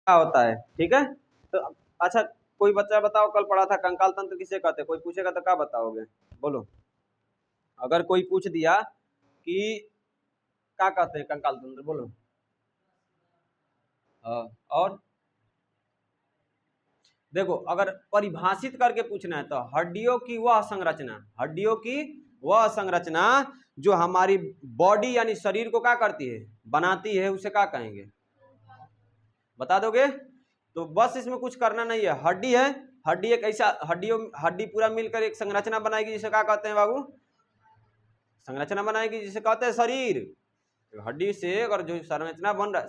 क्या होता है, ठीक है। तो अच्छा कोई बच्चा बताओ, कल पढ़ा था कंकाल तंत्र किसे कहते हैं, कोई पूछेगा तो क्या बताओगे, बोलो। अगर कोई पूछ दिया कि क्या कहते हैं कंकाल तंत्र, बोलो। हाँ, और देखो अगर परिभाषित करके पूछना है तो हड्डियों की वह संरचना, हड्डियों की वह संरचना जो हमारी बॉडी यानी शरीर को क्या करती है, बनाती है, उसे क्या कहेंगे, बता दोगे। तो बस इसमें कुछ करना नहीं है, हड्डी है, हड्डी एक ऐसा हड्डी पूरा मिलकर एक संरचना बनाएगी जिसे क्या कहते हैं बाबू, संरचना बनाएगी जिसे कहते हैं शरीर। हड्डी से अगर जो संरचना बन रहा है,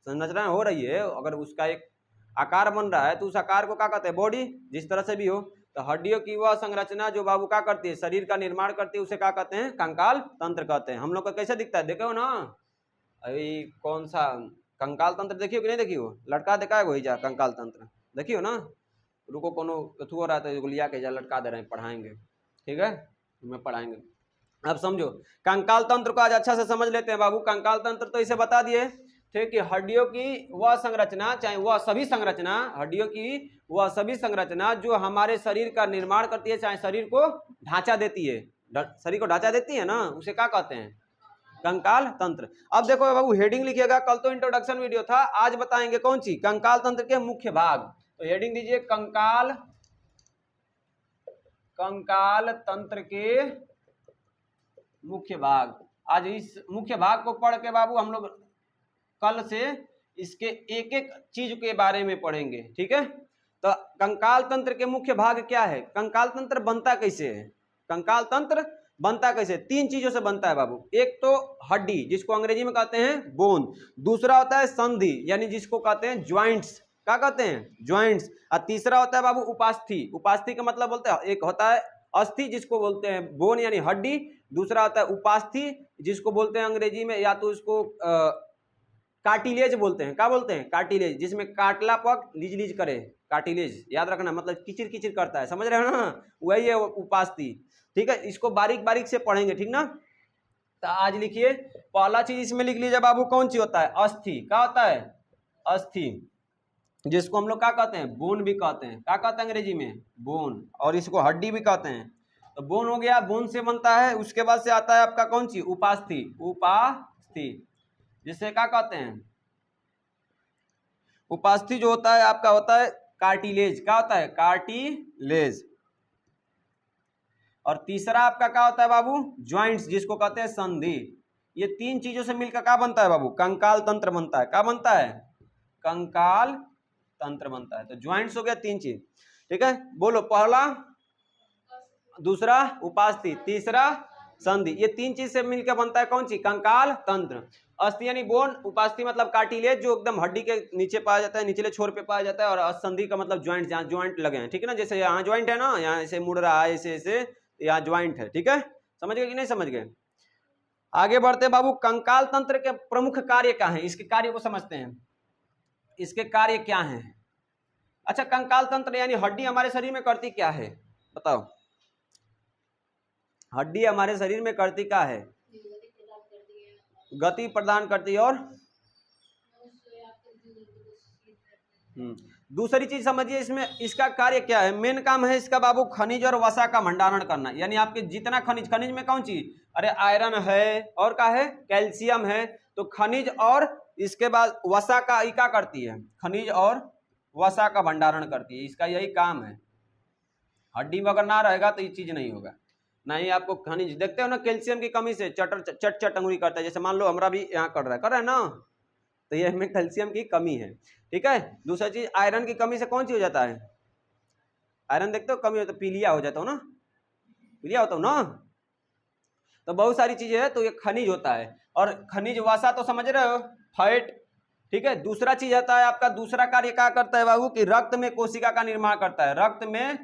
संरचना हो रही है, अगर उसका एक आकार बन रहा है तो उस आकार को क्या कहते हैं, बॉडी, जिस तरह से भी हो। तो हड्डियों की वह संरचना जो बाबू क्या करती है, शरीर का निर्माण करती है, उसे क्या कहते हैं, कंकाल तंत्र कहते हैं। हम लोग का कैसे दिखता है, देखो ना, अभी कौन सा कंकाल तंत्र देखियो कि नहीं देखियो, लटका देखा है वही जा कंकाल तंत्र, देखियो ना। रुको कोनो कथू हो रहा था, लिया के जा लटका दे रहे हैं, पढ़ाएंगे, ठीक है, तुम्हें पढ़ाएंगे। अब समझो कंकाल तंत्र को आज अच्छा से समझ लेते हैं बाबू। कंकाल तंत्र तो इसे बता दिए, ठीक है, हड्डियों की वह संरचना, चाहे वह सभी संरचना, हड्डियों की वह सभी संरचना जो हमारे शरीर का निर्माण करती है, चाहे शरीर को ढांचा देती है, शरीर को ढांचा देती है ना, उसे क्या कहते हैं, कंकाल तंत्र। अब देखो बाबू हेडिंग लिखिएगा, कल तो इंट्रोडक्शन वीडियो था, आज बताएंगे कौन सी, कंकाल तंत्र के मुख्य भाग। तो हेडिंग दीजिए कंकाल तंत्र के मुख्य भाग। आज इस मुख्य भाग को पढ़ के बाबू हम लोग कल से इसके एक एक चीज के बारे में पढ़ेंगे, ठीक है। तो कंकाल तंत्र के मुख्य भाग क्या है, कंकाल तंत्र बनता कैसे है, कंकाल तंत्र बनता कैसे, तीन चीजों से बनता है बाबू। एक तो हड्डी जिसको अंग्रेजी में कहते हैं बोन, दूसरा होता है संधि यानी जिसको कहते हैं ज्वाइंट्स, क्या कहते हैं, ज्वाइंट्स, और तीसरा होता है बाबू उपास्थि। उपास्थि का मतलब बोलते हैं, एक होता है अस्थि जिसको बोलते हैं बोन यानी हड्डी, दूसरा होता है उपास्थि जिसको बोलते हैं अंग्रेजी में या तो इसको कार्टिलेज बोलते हैं, क्या बोलते हैं, कार्टिलेज, जिसमें काटला पक लीज लीज करे, कार्टिलेज याद रखना, मतलब किचिर किचिर करता है, समझ रहे हो ना, वही है उपास्थि, ठीक है। इसको बारीक बारीक से पढ़ेंगे, ठीक ना। तो आज लिखिए पहला चीज इसमें लिख लीजिए बाबू, कौन सी होता है, अस्थि, क्या होता है, अस्थि, जिसको हम लोग क्या कहते हैं, बोन भी कहते हैं, क्या कहते हैं अंग्रेजी में, बोन, और इसको हड्डी भी कहते हैं। तो बोन हो गया, बोन से बनता है, उसके बाद से आता है आपका कौन सी, उपास्थि, उपास्थि जिसे क्या कहते हैं, उपास्थि जो होता है आपका होता है कार्टिलेज, क्या होता है, कार्टिलेज, और तीसरा आपका क्या होता है बाबू, ज्वाइंट्स जिसको कहते हैं संधि। ये तीन चीजों से मिलकर क्या बनता है बाबू, कंकाल तंत्र बनता है, क्या बनता है, कंकाल तंत्र बनता है। तो ज्वाइंट्स हो गया तीन चीज, ठीक है, बोलो, पहला, दूसरा उपास्थि, तीसरा संधि, ये तीन चीज से मिलकर बनता है कौन सी, कंकाल तंत्र। अस्थि यानी बोन, उपास्थि मतलब कार्टिलेज जो एकदम हड्डी के नीचे पाया जाता है, निचले छोर पे पाया जाता है, और संधि का मतलब ज्वाइंट, जहाँ ज्वाइंट लगे हैं, ठीक है ना, जैसे यहाँ ज्वाइंट है ना, यहाँ ऐसे मुड़ रहा है, ऐसे ऐसे, यहाँ ज्वाइंट है, ठीक है, समझ गए कि नहीं समझ गए। आगे बढ़ते बाबू, कंकाल तंत्र के प्रमुख कार्य क्या है, इसके कार्य को समझते हैं, इसके कार्य क्या है। अच्छा कंकाल तंत्र यानी हड्डी हमारे शरीर में करती क्या है, बताओ, हड्डी हमारे शरीर में करती क्या है, गति प्रदान करती है, और दूसरी चीज समझिए इसमें, इसका कार्य क्या है, मेन काम है इसका बाबू खनिज और वसा का भंडारण करना, यानी आपके जितना खनिज, खनिज में कौन चीज, अरे आयरन है, और क्या है, कैल्शियम है, तो खनिज और इसके बाद वसा का क्या करती है, खनिज और वसा का भंडारण करती है, इसका यही काम है। हड्डी में अगर ना रहेगा तो ये चीज नहीं होगा, नहीं आपको खनिज, देखते हो ना कैल्शियम की कमी से चट चट अंगुली करता है, जैसे मान लो हमारा भी यहाँ कर रहा है ना, तो ये हमें कैल्शियम की कमी है, ठीक है। दूसरा चीज आयरन की कमी से कौन सी हो जाता है, आयरन देखते हो कमी होता है, पीलिया हो जाता हो ना, पीलिया होता हो ना, तो बहुत सारी चीजें है, तो ये खनिज होता है। और खनिज वसा तो समझ रहे हो, फैट, ठीक है। दूसरा चीज आता है आपका, दूसरा कार्य क्या करता है बाबू, कि रक्त में कोशिका का निर्माण करता है, रक्त में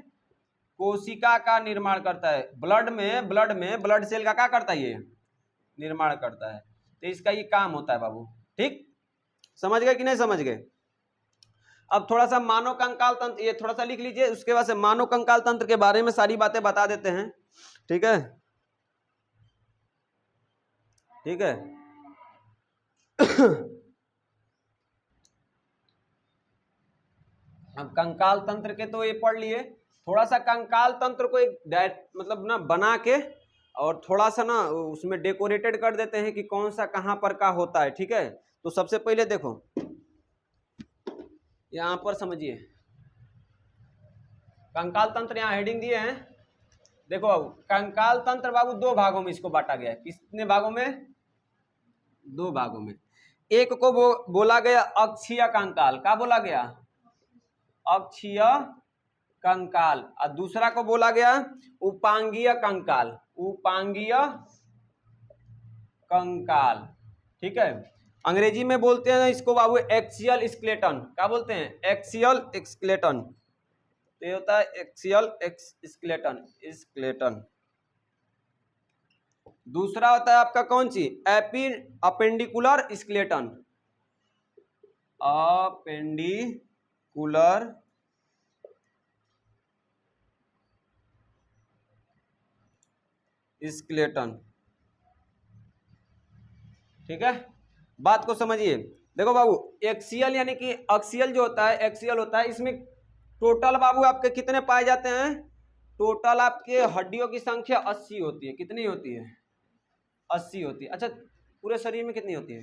कोशिका का निर्माण करता है, ब्लड में ब्लड सेल का क्या करता है, ये निर्माण करता है, तो इसका ये काम होता है बाबू, ठीक, समझ गए कि नहीं समझ गए। अब थोड़ा सा मानव कंकाल तंत्र, ये थोड़ा सा लिख लीजिए, उसके बाद से मानव कंकाल तंत्र के बारे में सारी बातें बता देते हैं, ठीक है, ठीक है। अब कंकाल तंत्र के तो ये पढ़ लिए, थोड़ा सा कंकाल तंत्र को एक मतलब ना बना के और थोड़ा सा ना उसमें डेकोरेटेड कर देते हैं कि कौन सा कहाँ पर का होता है। ठीक है, तो सबसे पहले देखो यहाँ पर समझिए, कंकाल तंत्र यहाँ हेडिंग दिए हैं। देखो बाबू, कंकाल तंत्र बाबू दो भागों में इसको बांटा गया है। कितने भागों में? दो भागों में। एक को बोला गया अक्षीय कंकाल। क्या बोला गया? अक्षीय कंकाल। और दूसरा को बोला गया उपांगीय कंकाल। उपांगीय कंकाल। ठीक है, अंग्रेजी में बोलते हैं इसको बाबू एक्सियल स्केलेटन। क्या बोलते हैं? Axial skeleton. तो ये होता है एक्सियल स्केलेटन, स्केलेटन। दूसरा होता है आपका कौन सी? Appendicular skeleton. Appendicular skeleton. ठीक है, बात को समझिए। देखो बाबू, एक्सियल यानी कि अक्सियल जो होता है, एक्सियल होता है, इसमें टोटल बाबू आपके कितने पाए जाते हैं? टोटल आपके हड्डियों की संख्या 80 होती है। कितनी होती है? 80 होती है। अच्छा, पूरे शरीर में कितनी होती है?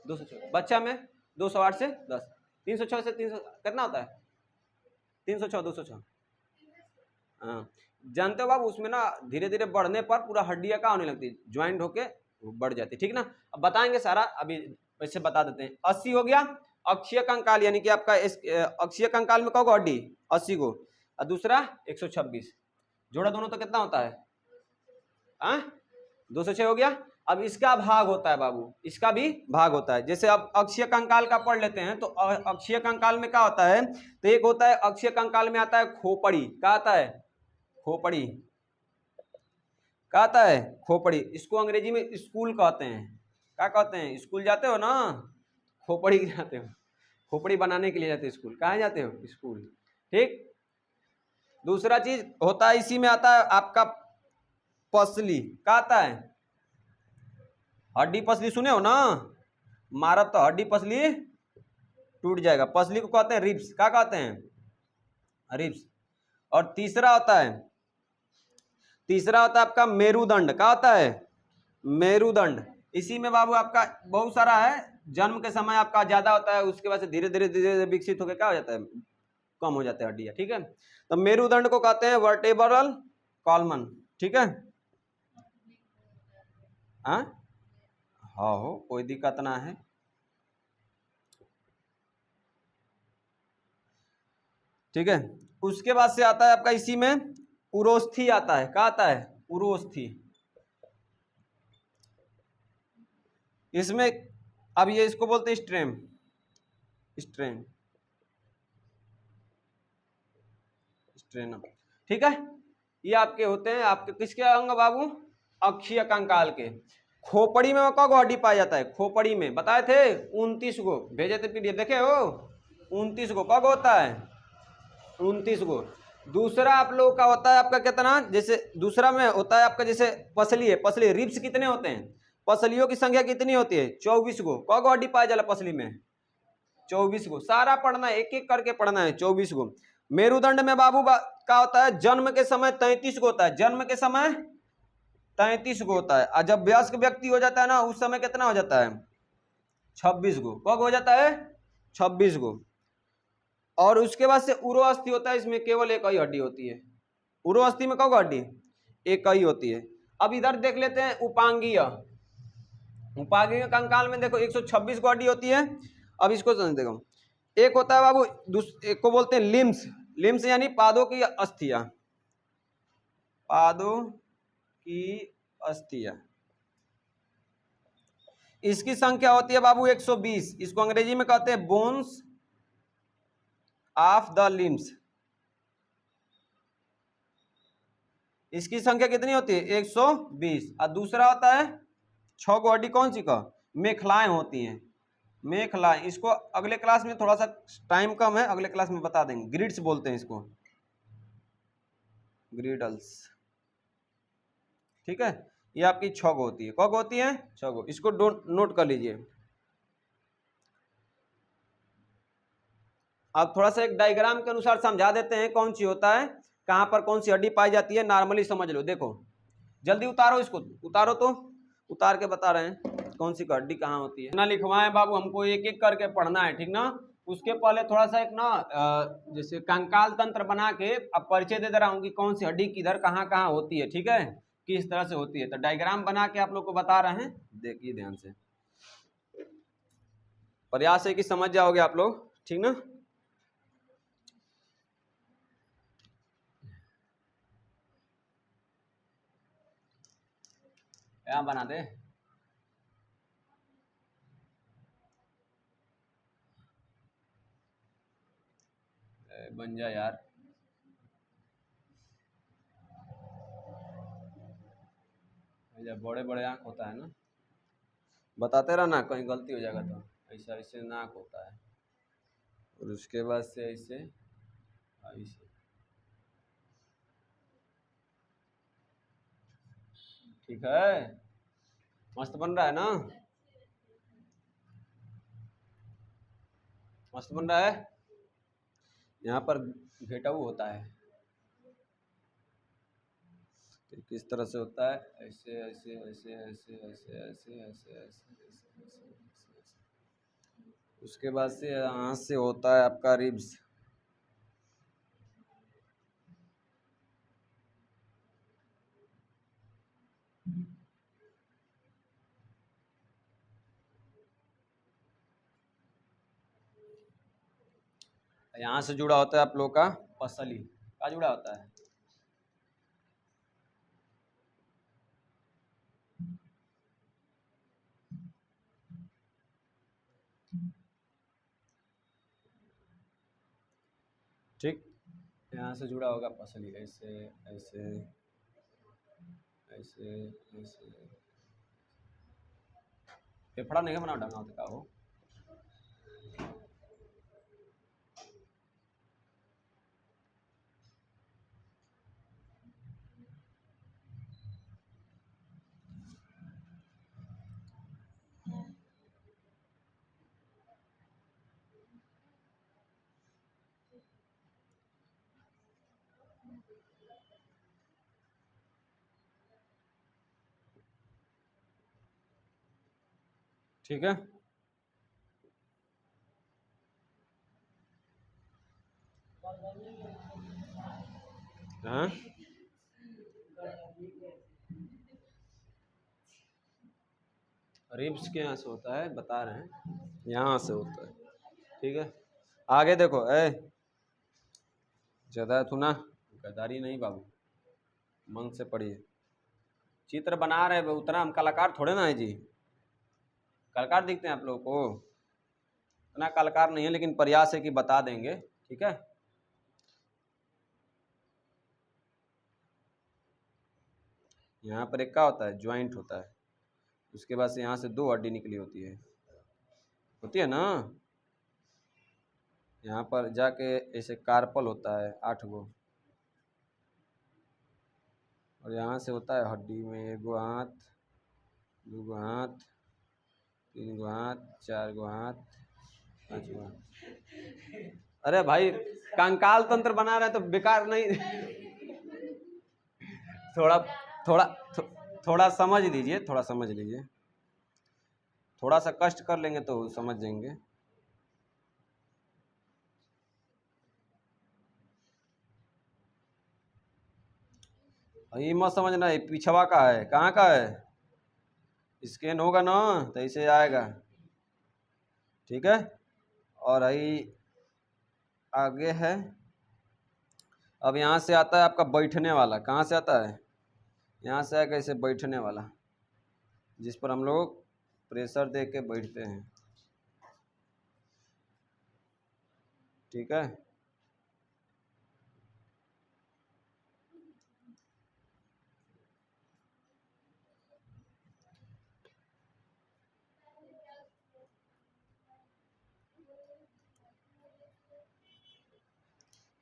206। बच्चा में 208 से 10, 306 से 300 कितना होता है? 306, 206। हाँ, जानते हो बाबू, उसमें ना धीरे धीरे बढ़ने पर पूरा हड्डियां का होने लगती है, ज्वाइंट होके बढ़ जाती है। ठीक ना, अब बताएंगे सारा, अभी वैसे बता देते हैं। 80 हो गया अक्षीय कंकाल, यानी कि आपका अक्षीय कंकाल में कौन हड्डी? 80 को। और दूसरा 126 जोड़ा दोनों तो कितना होता है? 206 हो गया। अब इसका भाग होता है बाबू, इसका भी भाग होता है। जैसे अब अक्षीय कंकाल का पढ़ लेते हैं, तो अक्षीय कंकाल में क्या होता है? तो एक होता है अक्षीय कंकाल में आता है खोपड़ी। क्या आता है? खोपड़ी। क्या आता है? खोपड़ी। इसको अंग्रेजी में स्कूल कहते हैं। क्या कहते हैं? स्कूल जाते हो ना, खोपड़ी जाते हो, खोपड़ी बनाने के लिए जाते हो स्कूल। कहाँ जाते हो? स्कूल। ठीक। दूसरा चीज होता है, इसी में आता है आपका पसली। क्या आता है? हड्डी पसली सुने हो ना, मारब तो हड्डी पसली टूट जाएगा। पसली को कहते हैं रिब्स। क्या कहते हैं? रिब्स। और तीसरा होता है आपका मेरुदंड। क्या होता है? मेरुदंड। इसी में बाबू आपका बहुत सारा है। जन्म के समय आपका ज्यादा होता है, उसके बाद से धीरे धीरे विकसित होकर क्या हो जाता है? कम हो जाता है हड्डियां। ठीक है, तो मेरुदंड को कहते हैं वर्टेब्रल कॉलमन। ठीक है, हाँ हो, कोई दिक्कत ना है। ठीक है, उसके बाद से आता है आपका इसी में उरोस्थी आता है। क्या आता है? उरोस्थी। इसमें अब ये इसको बोलते हैं स्ट्रेम। स्ट्रेन, स्ट्रेनम। ठीक है, ये आपके होते हैं, आपके किसके अंग बाबू? अक्षीय कंकाल के। खोपड़ी में कौ हड्डी पाया जाता है? खोपड़ी में बताए थे 29 गो, भेजे थे पीडीएफ, देखे हो? 29 गो कब होता है? 29 गो। दूसरा आप लोगों का होता है आपका कितना? जैसे दूसरा में होता है आपका, जैसे पसली है, पसली रिब्स कितने होते हैं? पसलियों की संख्या कितनी होती है? 24 गो। कौ हड्डी पाया जाला पसली में? 24 गो। सारा पढ़ना है, एक एक करके पढ़ना है। 24 गो। मेरुदंड में बाबू का होता है जन्म के समय 33 गो होता है। जन्म के समय 33 गो होता है। और जब वयस्क व्यक्ति हो जाता है ना, उस समय कितना हो जाता है? 26 गो। कब हो जाता है? 26 गो। और उसके बाद से उरोअस्थि होता है, इसमें केवल एक ही हड्डी होती है। उरोअस्थि में कब हड्डी? एक ही होती है। अब इधर देख लेते हैं उपांगीय। उपांगीय कंकाल में देखो 126 गो हड्डी होती है। अब इसको समझ देखो, एक होता है बाबू, एक को बोलते हैं लिम्स। लिम्स यानी पादों की अस्थियां। पादों की अस्थियां, इसकी संख्या होती है बाबू 120। इसको अंग्रेजी में कहते हैं बोन्स ऑफ द लिम्स। इसकी संख्या कितनी होती है? 120। और दूसरा होता है 6 गो हड्डी, कौन सी का? मेखलाएं होती हैं। मेखलाएं, इसको अगले क्लास में, थोड़ा सा टाइम कम है, अगले क्लास में बता देंगे। ग्रिड्स बोलते हैं इसको, ग्रिडल्स। ठीक है, ये आपकी 6 गो होती है। कौन होती है? 6 गो। इसको नोट कर लीजिए। अब थोड़ा सा एक डायग्राम के अनुसार समझा देते हैं कौन सी होता है, कहाँ पर कौन सी हड्डी पाई जाती है, नॉर्मली समझ लो। देखो जल्दी उतारो इसको, उतारो तो, उतार के बता रहे हैं कौन सी हड्डी कहाँ होती है ना। लिखवाएं बाबू, हमको एक एक करके पढ़ना है, ठीक ना। उसके पहले थोड़ा सा एक ना जैसे कंकाल तंत्र बना के अब परिचय दे रहा हूँ कि कौन सी हड्डी किधर कहाँ कहाँ होती है, ठीक है, किस तरह से होती है। तो डायग्राम बना के आप लोग को बता रहे हैं, देखिए ध्यान से, प्रयास है कि समझ जाओगे आप लोग, ठीक ना। क्या बना दे, बन जा यार। बड़े बड़े आँख होता है ना, बताते रहना, कहीं गलती हो जाएगा तो। ऐसा ऐसे नाक होता है, और उसके बाद से ऐसे ऐसे, ठीक है, मस्त बन रहा है ना, मस्त बन रहा है। यहाँ पर घेटाऊ होता है, तो किस तरह से होता है, ऐसे ऐसे ऐसे ऐसे ऐसे ऐसे ऐसे ऐसे। उसके बाद से यहाँ से होता है आपका रिब्स, यहाँ से जुड़ा होता है आप लोग का पसली, का जुड़ा होता है, ठीक, यहाँ से जुड़ा होगा पसली, ऐसे ऐसे ऐसे ऐसे। फेफड़ा नहीं बना डांगा होता का हो, ठीक है। हाँ रिब्स के यहाँ से होता है, बता रहे हैं, यहाँ से होता है, ठीक है। आगे देखो, ज़्यादा थू ना, गद्दारी नहीं बाबू, मन से पढ़िए। चित्र बना रहे उतना हम कलाकार थोड़े ना है जी, कलाकार दिखते हैं आप लोगों को, इतना कलाकार नहीं है, लेकिन प्रयास है कि बता देंगे, ठीक है। यहाँ पर एक क्या होता है, ज्वाइंट होता है, उसके बाद से यहाँ से दो हड्डी निकली होती है ना। यहाँ पर जाके ऐसे कार्पल होता है 8 गो, और यहाँ से होता है हड्डी में 1 गो हाथ, 2 गो हाथ, 3 गो हाथ, 4 गो हाथ, 5 गो हाथ। अरे भाई कंकाल तंत्र बना रहे तो बेकार नहीं थोड़ा थोड़ा थोड़ा समझ लीजिए, थोड़ा समझ लीजिए, थोड़ा सा कष्ट कर लेंगे तो समझ जाएंगे। ये मत समझना ये पिछवा का है, कहाँ का है, स्कैन होगा ना तो ऐसे आएगा, ठीक है। और यही आगे है। अब यहाँ से आता है आपका बैठने वाला, कहाँ से आता है, यहाँ से आएगा ऐसे बैठने वाला, जिस पर हम लोग प्रेशर दे के बैठते हैं, ठीक है।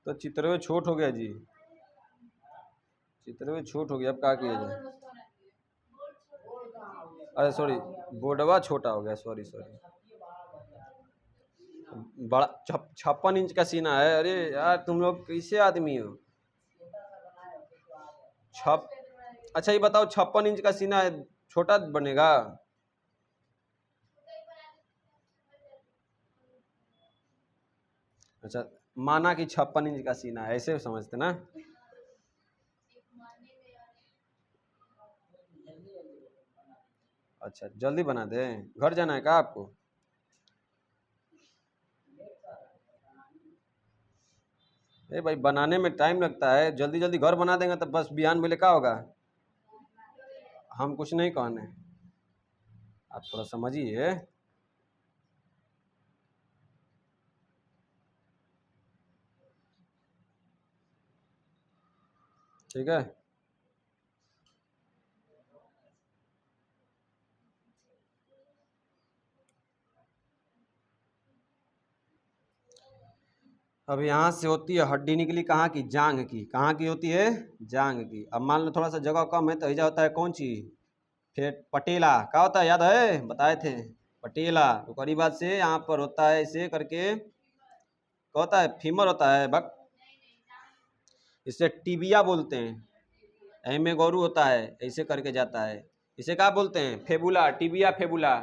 तो चित्रवे छोट हो गया जी, चित्रवे छोट हो गया, अब क्या किया जाए, अरे सॉरी बोर्डवा छोटा हो गया, सॉरी सॉरी, बड़ा 56 इंच का सीना है। अरे यार तुम लोग कैसे आदमी हो। छप अच्छा ये बताओ 56 इंच का सीना है, छोटा बनेगा? अच्छा माना कि 56 इंच का सीना है, ऐसे समझते ना। अच्छा जल्दी बना दे, घर जाना है क्या आपको? ए भाई बनाने में टाइम लगता है, जल्दी जल्दी घर बना देंगे तो बस बिहान मिले क्या होगा। हम कुछ नहीं कहने, आप थोड़ा समझिए। ठीक है अब यहाँ से होती है हड्डी निकली कहाँ की, जांग की। कहाँ की होती है? जांग की। अब मान लो थोड़ा सा जगह कम है तो ऐसा होता है कौन चीज, फिर पटेला क्या होता है, याद है बताए थे? पटेला। तो करीब बात से यहाँ पर होता है ऐसे करके, क्या होता है, फीमर होता है बक, इसे टिबिया बोलते हैं। एम में गौरू होता है, ऐसे करके जाता है, इसे क्या बोलते हैं, फेबुला, टिबिया फेबुला।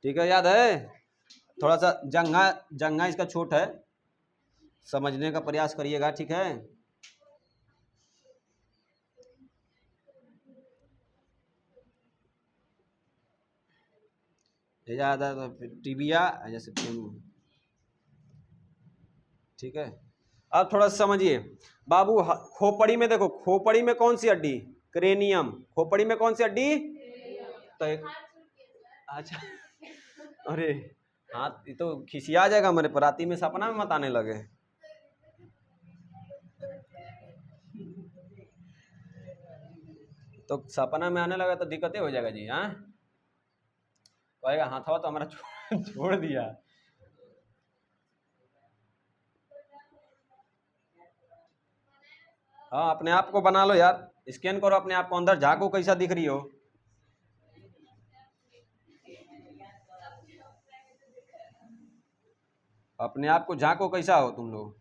ठीक है याद है? थोड़ा सा जंघा, जंघा इसका छोट है, समझने का प्रयास करिएगा। ठीक है याद है तो टिबिया जैसे ठीक है। अब थोड़ा सा समझिए बाबू, खोपड़ी में देखो, खोपड़ी में कौन सी हड्डी, क्रेनियम। खोपड़ी में कौन सी हड्डी? तो अच्छा अरे हाँ ये तो खिसिया जाएगा मेरे पर, राती में सपना में मत आने लगे। तो सपना में आने लगा तो दिक्कतें हो जाएगा जी। हाँ कहेगा हाथवा तो हमारा छोड़ दिया। हाँ अपने आप को बना लो यार, स्कैन करो अपने आप को, अंदर झांको कैसा दिख रही हो। अपने आप को झांको कैसा हो तुम लोग।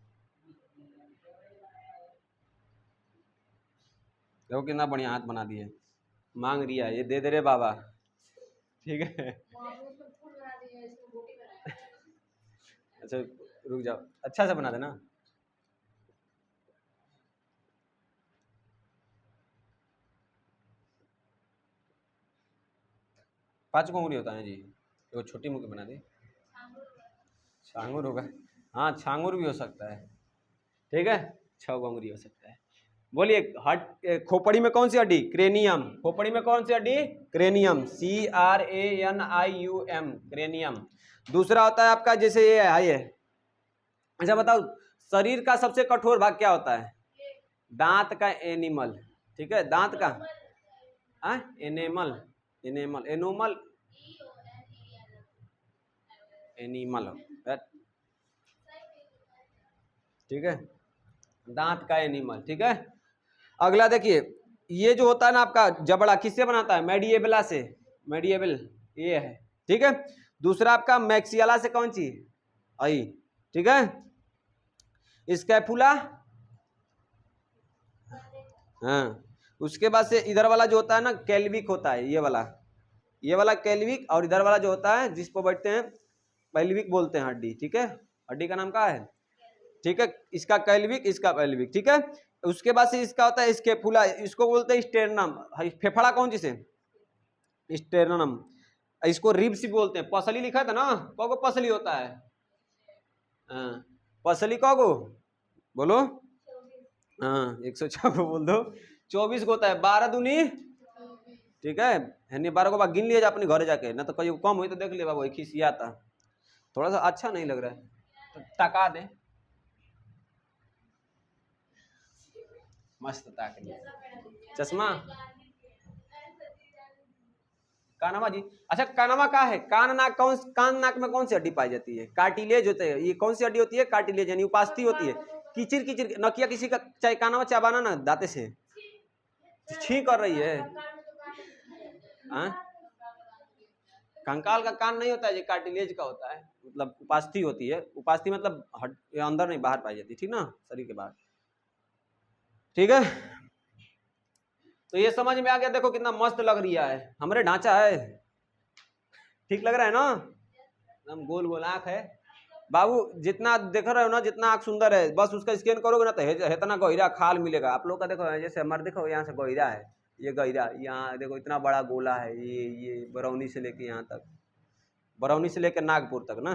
देखो कितना बढ़िया हाथ बना दिए। मांग रिया ये दे दे रे बाबा। ठीक है अच्छा रुक जाओ, अच्छा से बना देना। 5 को उंगली होता है जी, तो छोटी मुँह की बना दी। छांगुर होगा, हाँ छांगुर भी हो सकता है। ठीक है 6 उंगली हो सकता है। बोलिए हट, खोपड़ी में कौन सी हड्डी, क्रेनियम। खोपड़ी में कौन सी हड्डी, क्रेनियम, CRANIUM, क्रेनियम। दूसरा होता है आपका जैसे ये है ये। अच्छा बताओ शरीर का सबसे कठोर भाग क्या होता है, दांत का एनिमल। ठीक है दांत का एनेमल, एनेमल, एनोमल, एनिमल। ठीक है दांत का एनिमल। ठीक है अगला देखिए, ये जो होता है ना आपका जबड़ा, किससे बनाता है, मेडिएबला से, मेडिएबल ये है। ठीक है दूसरा आपका मैक्सियाला से कौन सी, आई। ठीक है स्कैपुला, हाँ। उसके बाद से इधर वाला जो होता है ना कैल्विक होता है, ये वाला कैल्विक, और इधर वाला जो होता है जिस पर बैठते हैं पैल्विक बोलते हैं हड्डी। ठीक है हड्डी का नाम क्या है, ठीक है इसका कैल्विक, इसका पैल्विक। ठीक है उसके बाद से इसका होता है स्केपुला, इसको बोलते हैं स्टेरनम। फेफड़ा कौन सी से, स्टेरनम। इसको रिब्स भी बोलते हैं। पसली लिखा था ना, कौगो पसली होता है, हाँ पसली कौगो बोलो, हाँ 106 को बोल दो। 24 को होता है, 12 दूनी। ठीक है 12 को बाद गिन लिया जा अपने घर जाके, ना तो कहीं कम हुई तो देख लिया बाबू खिसिया था, थोड़ा सा अच्छा नहीं लग रहा है तो टका दे। मस्त ताक चश्मा, कानमा जी। अच्छा कानमा का है, कान नाक, कौन कान नाक में कौन सी हड्डी पाई जाती है, कार्टिलेज होते हैं। ये कौन सी हड्डी होती है, कार्टिलेज यानी उपास्थि होती है। किचिर किचिर नकिया किसी का चाहे कानमा चबाना ना दांते से, छी कर रही है। हाँ कंकाल का कान नहीं होता है, ये कार्टिलेज का होता है। मतलब उपास्थि होती है। उपास्थि मतलब अंदर नहीं, बाहर पाई जाती, ठीक ना, शरीर के बाहर। ठीक है, तो ये समझ में आ गया। देखो कितना मस्त लग रहा है, हमारे ढांचा है, ठीक लग रहा है ना, एकदम गोल गोल आंख है बाबू। जितना देख रहे हो ना, जितना आंख सुंदर है, बस उसका स्कैन करोगे ना तो इतना गहिरा खाल मिलेगा आप लोग का। देखो जैसे हमारे, देखो यहाँ से गहिरा है, ये गहिरा, यहाँ देखो इतना बड़ा गोला है, ये बरौनी से लेके यहाँ तक, बरौनी से लेके नागपुर तक ना,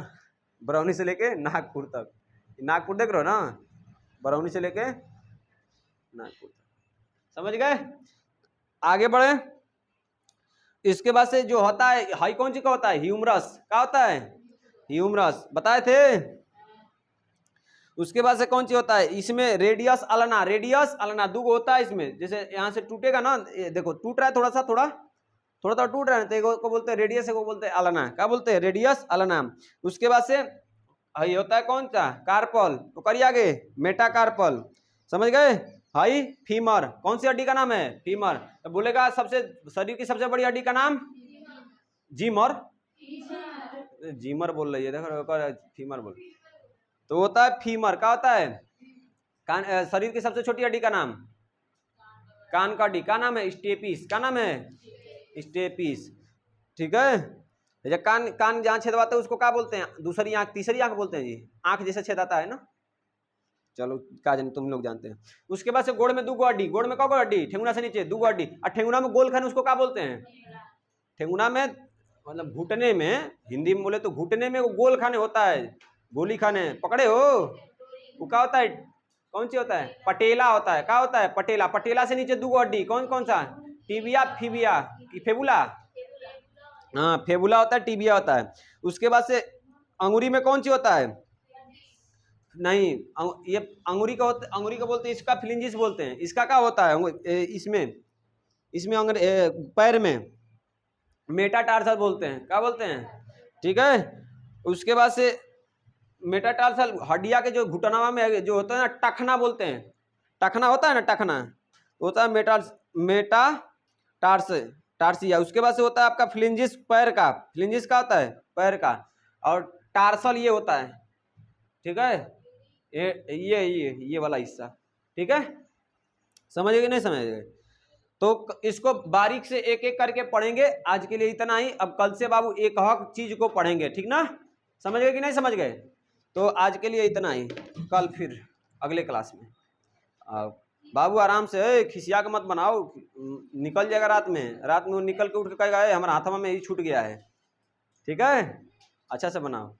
बरौनी से लेके नागपुर तक, नागपुर देख रहे हो ना, बरौनी से लेके नागपुर तक, समझ गए। आगे बढ़े, इसके बाद से जो होता है हाई कौन सी का होता है, ह्यूमरस का होता है, ह्यूमरस बताए थे। उसके बाद से कौन सी होता है, इसमें रेडियस अल्ना, रेडियस अल्ना दुगो होता है इसमें। जैसे यहाँ से टूटेगा ना, देखो टूट रहा है थोड़ा सा, थोड़ा थोड़ा टूट रहा है, तो एक को बोलते हैं रेडियस, एक को बोलते हैं अल्ना, क्या बोलते हैं, रेडियस अल्ना। उसके बाद से हाई होता है कौन सा, कार्पल, तो करिए आगे, मेटाकार्पल, समझ गए। हाई फीमर, कौन सी हड्डी का नाम है, फीमर। तो बोलेगा सबसे शरीर की सबसे बड़ी हड्डी का नाम, जीमर, जीमर बोल रही है, देखो फीमर बोल, तो होता है फीमर। क्या होता है, कान। शरीर की सबसे छोटी हड्डी का नाम, कान का हड्डी का नाम है स्टेपिस, क्या नाम है, स्टेपिस, ठीक है। जब कान, कान जहाँ छेदवाते हैं उसको क्या बोलते हैं, दूसरी आंख, तीसरी आंख बोलते हैं जी, आंख जैसे छेदाता है ना, चलो क्या जाने, तुम लोग जानते हैं। उसके बाद से गोड़ में दो हड्डी, गोड़ में कौन हड्डी, ठेंगुना से नीचे दो हड्डी, और ठेंगुना में गोल खाने उसको क्या बोलते हैं, ठेंगुना में मतलब घुटने में, हिंदी में बोले तो घुटने में वो गोल खाने होता है, गोली खाने, पकड़े हो, वो क्या होता है, कौन सी होता है, पटेला होता है, क्या होता है, पटेला। पटेला से नीचे दो हड्डी, कौन कौन सा, टीबिया, फीबिया की फेबुला, हाँ फेबुला होता है, टीबिया होता है। उसके बाद से अंगुरी में कौन सी होता है, नहीं ये अंगुरी का होता, अंगुरी का बोलते हैं, इसका फ्लिंजिस बोलते हैं। इसका क्या होता है, इसमें, इसमें पैर में मेटाटार्सल बोलते हैं, क्या बोलते हैं, ठीक है। उसके बाद से मेटाटार्सल हड्डिया के जो घुटनावा में जो होता है ना, टखना बोलते हैं, टखना होता है ना, टखना होता है मेटाटार्स, टार्सिया। उसके बाद से होता है आपका फ्लिंजिस, पैर का, फ्लिंजिस का होता है पैर का, और टार्सल ये होता है, ठीक है, ये वाला हिस्सा, ठीक है, समझे कि नहीं समझे। तो इसको बारीक से एक एक करके पढ़ेंगे। आज के लिए इतना ही, अब कल से बाबू एक हक चीज को पढ़ेंगे, ठीक ना, समझ गए कि नहीं समझ गए। तो आज के लिए इतना ही, कल फिर अगले क्लास में बाबू आराम से, खिसिया के मत बनाओ, निकल जाएगा रात में, रात में निकल के उठ के कहेगा हमारा हाथवा में ही छूट गया है, ठीक है, अच्छा से बनाओ।